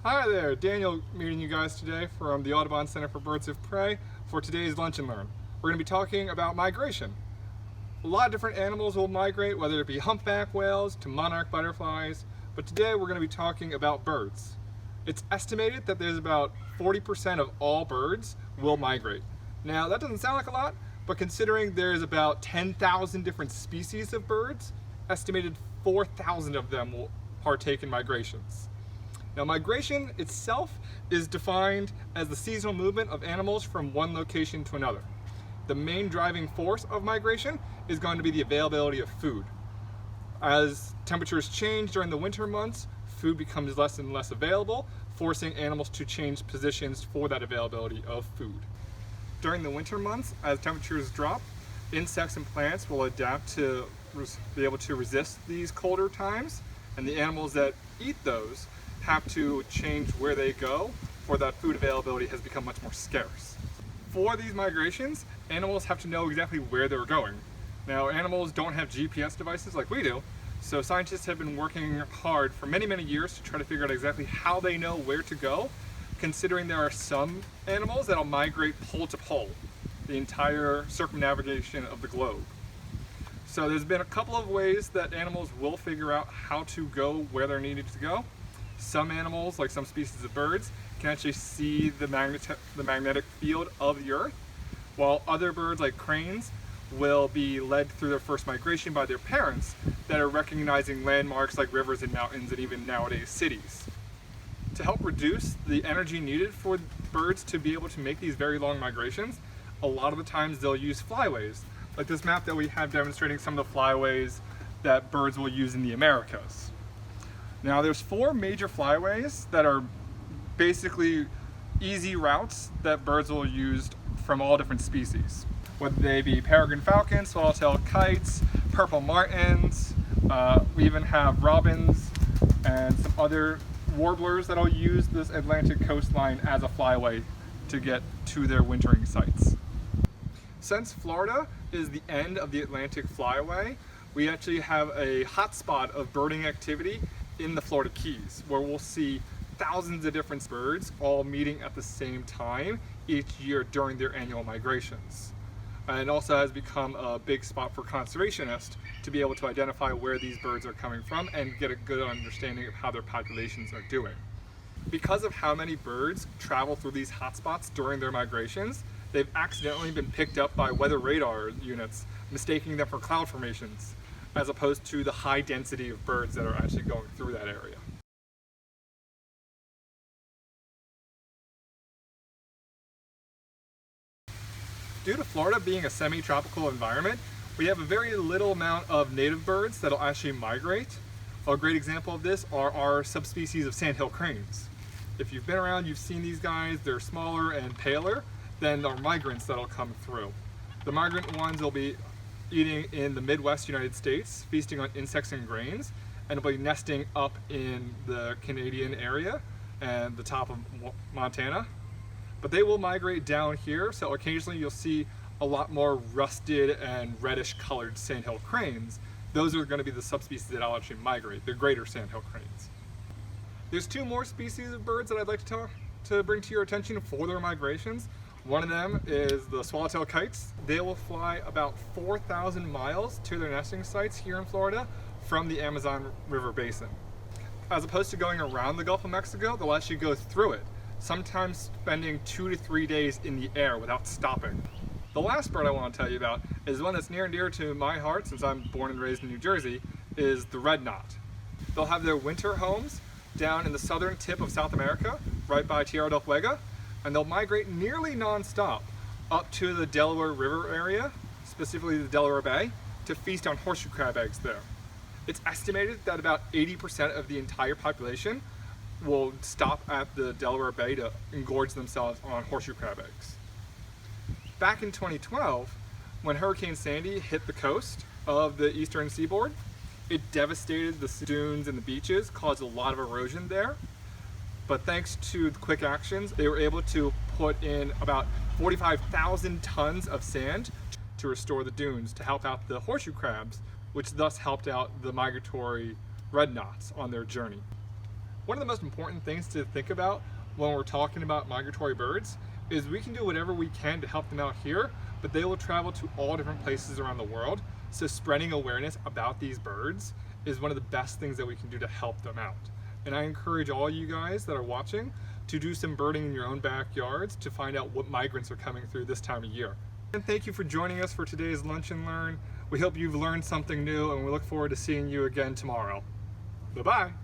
Hi there, Daniel meeting you guys today from the Audubon Center for Birds of Prey for today's Lunch and Learn. We're going to be talking about migration. A lot of different animals will migrate, whether it be humpback whales to monarch butterflies, but today we're going to be talking about birds. It's estimated that there's about 40% of all birds will migrate. Now that doesn't sound like a lot, but considering there's about 10,000 different species of birds, estimated 4,000 of them will partake in migrations. Now, migration itself is defined as the seasonal movement of animals from one location to another. The main driving force of migration is going to be the availability of food. As temperatures change during the winter months, food becomes less and less available, forcing animals to change positions for that availability of food. During the winter months, as temperatures drop, insects and plants will adapt to be able to resist these colder times, and the animals that eat those have to change where they go, for that food availability has become much more scarce. For these migrations, animals have to know exactly where they're going. Now, animals don't have GPS devices like we do, so scientists have been working hard for many years to try to figure out exactly how they know where to go, considering there are some animals that'll migrate pole to pole, the entire circumnavigation of the globe. So there's been a couple of ways that animals will figure out how to go where they're needed to go. Some animals, like some species of birds, can actually see the magnetic field of the Earth, while other birds, like cranes, will be led through their first migration by their parents that are recognizing landmarks like rivers and mountains and even nowadays cities. To help reduce the energy needed for birds to be able to make these very long migrations, a lot of the times they'll use flyways, like this map that we have demonstrating some of the flyways that birds will use in the Americas. Now, there's 4 major flyways that are basically easy routes that birds will use from all different species. Whether they be peregrine falcons, swallowtail kites, purple martins, we even have robins and some other warblers that'll use this Atlantic coastline as a flyway to get to their wintering sites. Since Florida is the end of the Atlantic flyway, we actually have a hotspot of birding activity in the Florida Keys, where we'll see thousands of different birds all meeting at the same time each year during their annual migrations. And it also has become a big spot for conservationists to be able to identify where these birds are coming from and get a good understanding of how their populations are doing. Because of how many birds travel through these hotspots during their migrations, they've accidentally been picked up by weather radar units, mistaking them for cloud formations, as opposed to the high density of birds that are actually going through that area. Due to Florida being a semi-tropical environment, we have a very little amount of native birds that'll actually migrate. A great example of this are our subspecies of sandhill cranes. If you've been around, you've seen these guys. They're smaller and paler than our migrants that'll come through. The migrant ones will be eating in the Midwest United States, feasting on insects and grains, and will be nesting up in the Canadian area and the top of Montana. But they will migrate down here, so occasionally you'll see a lot more rusted and reddish colored sandhill cranes. Those are going to be the subspecies that will actually migrate, the greater sandhill cranes. There's 2 more species of birds that I'd like to bring to your attention for their migrations. One of them is the swallowtail kites. They will fly about 4,000 miles to their nesting sites here in Florida from the Amazon River Basin. As opposed to going around the Gulf of Mexico, they'll actually go through it, sometimes spending 2 to 3 days in the air without stopping. The last bird I want to tell you about is one that's near and dear to my heart, since I'm born and raised in New Jersey, is the red knot. They'll have their winter homes down in the southern tip of South America, right by Tierra del Fuego, and they'll migrate nearly non-stop up to the Delaware River area, specifically the Delaware Bay, to feast on horseshoe crab eggs there. It's estimated that about 80% of the entire population will stop at the Delaware Bay to engorge themselves on horseshoe crab eggs. Back in 2012, when Hurricane Sandy hit the coast of the eastern seaboard, it devastated the dunes and the beaches, caused a lot of erosion there. But thanks to the quick actions, they were able to put in about 45,000 tons of sand to restore the dunes to help out the horseshoe crabs, which thus helped out the migratory red knots on their journey. One of the most important things to think about when we're talking about migratory birds is we can do whatever we can to help them out here, but they will travel to all different places around the world. So spreading awareness about these birds is one of the best things that we can do to help them out. And I encourage all you guys that are watching to do some birding in your own backyards to find out what migrants are coming through this time of year. And thank you for joining us for today's Lunch and Learn. We hope you've learned something new, and we look forward to seeing you again tomorrow. Bye-bye.